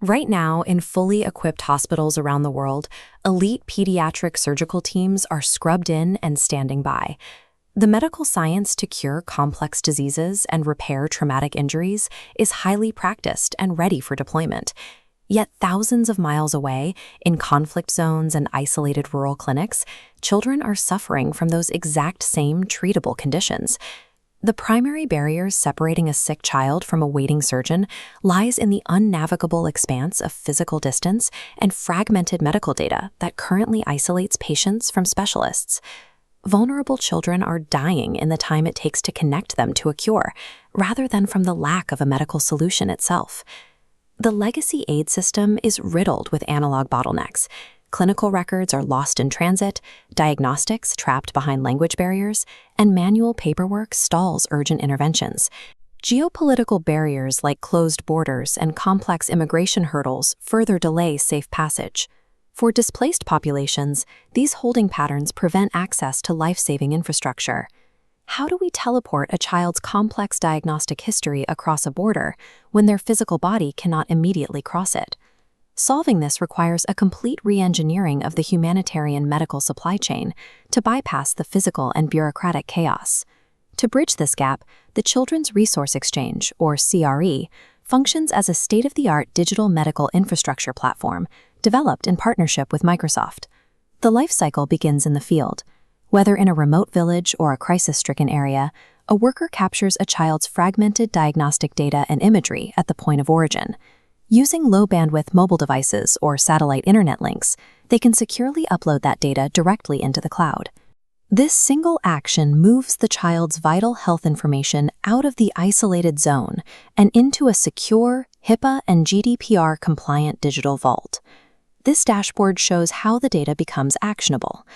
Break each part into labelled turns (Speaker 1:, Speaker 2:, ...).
Speaker 1: Right now, in fully equipped hospitals around the world, elite pediatric surgical teams are scrubbed in and standing by. The medical science to cure complex diseases and repair traumatic injuries is highly practiced and ready for deployment. Yet thousands of miles away, in conflict zones and isolated rural clinics, children are suffering from those exact same treatable conditions. The primary barriers separating a sick child from a waiting surgeon lies in the unnavigable expanse of physical distance and fragmented medical data that currently isolates patients from specialists. Vulnerable children are dying in the time it takes to connect them to a cure, rather than from the lack of a medical solution itself. The legacy aid system is riddled with analog bottlenecks. Clinical records are lost in transit, diagnostics trapped behind language barriers, and manual paperwork stalls urgent interventions. Geopolitical barriers like closed borders and complex immigration hurdles further delay safe passage. For displaced populations, these holding patterns prevent access to life-saving infrastructure. How do we teleport a child's complex diagnostic history across a border when their physical body cannot immediately cross it? Solving this requires a complete re-engineering of the humanitarian medical supply chain to bypass the physical and bureaucratic chaos. To bridge this gap, the Children's Resource Exchange, or CRE, functions as a state-of-the-art digital medical infrastructure platform developed in partnership with Microsoft. The life cycle begins in the field. Whether in a remote village or a crisis-stricken area, a worker captures a child's fragmented diagnostic data and imagery at the point of origin. Using low-bandwidth mobile devices or satellite internet links, they can securely upload that data directly into the cloud. This single action moves the child's vital health information out of the isolated zone and into a secure, HIPAA and GDPR-compliant digital vault. This dashboard shows how the data becomes actionable.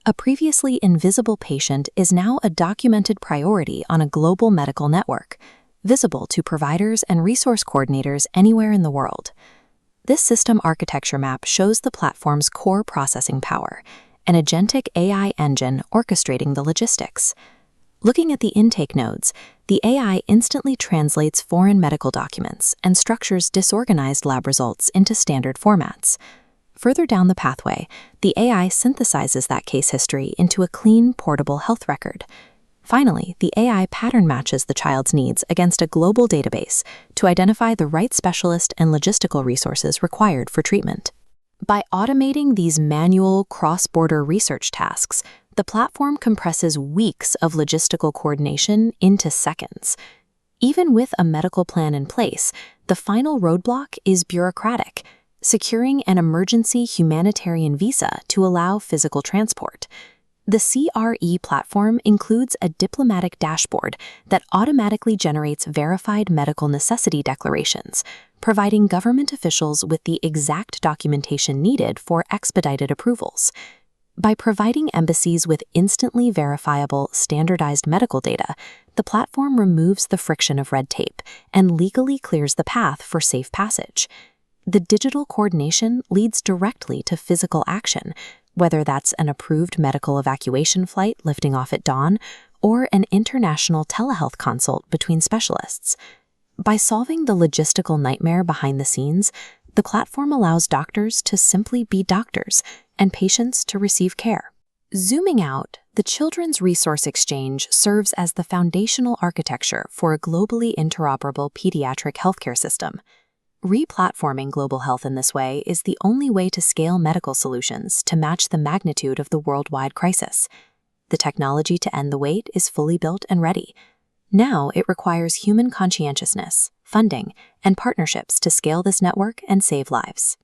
Speaker 1: A previously invisible patient is now a documented priority on a global medical network, visible to providers and resource coordinators anywhere in the world. This system architecture map shows the platform's core processing power, an agentic AI engine orchestrating the logistics. Looking at the intake nodes, the AI instantly translates foreign medical documents and structures disorganized lab results into standard formats. Further down the pathway, the AI synthesizes that case history into a clean, portable health record. Finally, the AI pattern matches the child's needs against a global database to identify the right specialist and logistical resources required for treatment. By automating these manual cross-border research tasks, the platform compresses weeks of logistical coordination into seconds. Even with a medical plan in place, the final roadblock is bureaucratic, securing an emergency humanitarian visa to allow physical transport. The CRE platform includes a diplomatic dashboard that automatically generates verified medical necessity declarations, providing government officials with the exact documentation needed for expedited approvals. By providing embassies with instantly verifiable, standardized medical data, the platform removes the friction of red tape and legally clears the path for safe passage. The digital coordination leads directly to physical action, whether that's an approved medical evacuation flight lifting off at dawn or an international telehealth consult between specialists. By solving the logistical nightmare behind the scenes, the platform allows doctors to simply be doctors and patients to receive care. Zooming out, the Children's Resource Exchange serves as the foundational architecture for a globally interoperable pediatric healthcare system. Replatforming global health in this way is the only way to scale medical solutions to match the magnitude of the worldwide crisis. The technology to end the wait is fully built and ready. Now it requires human conscientiousness, funding, and partnerships to scale this network and save lives.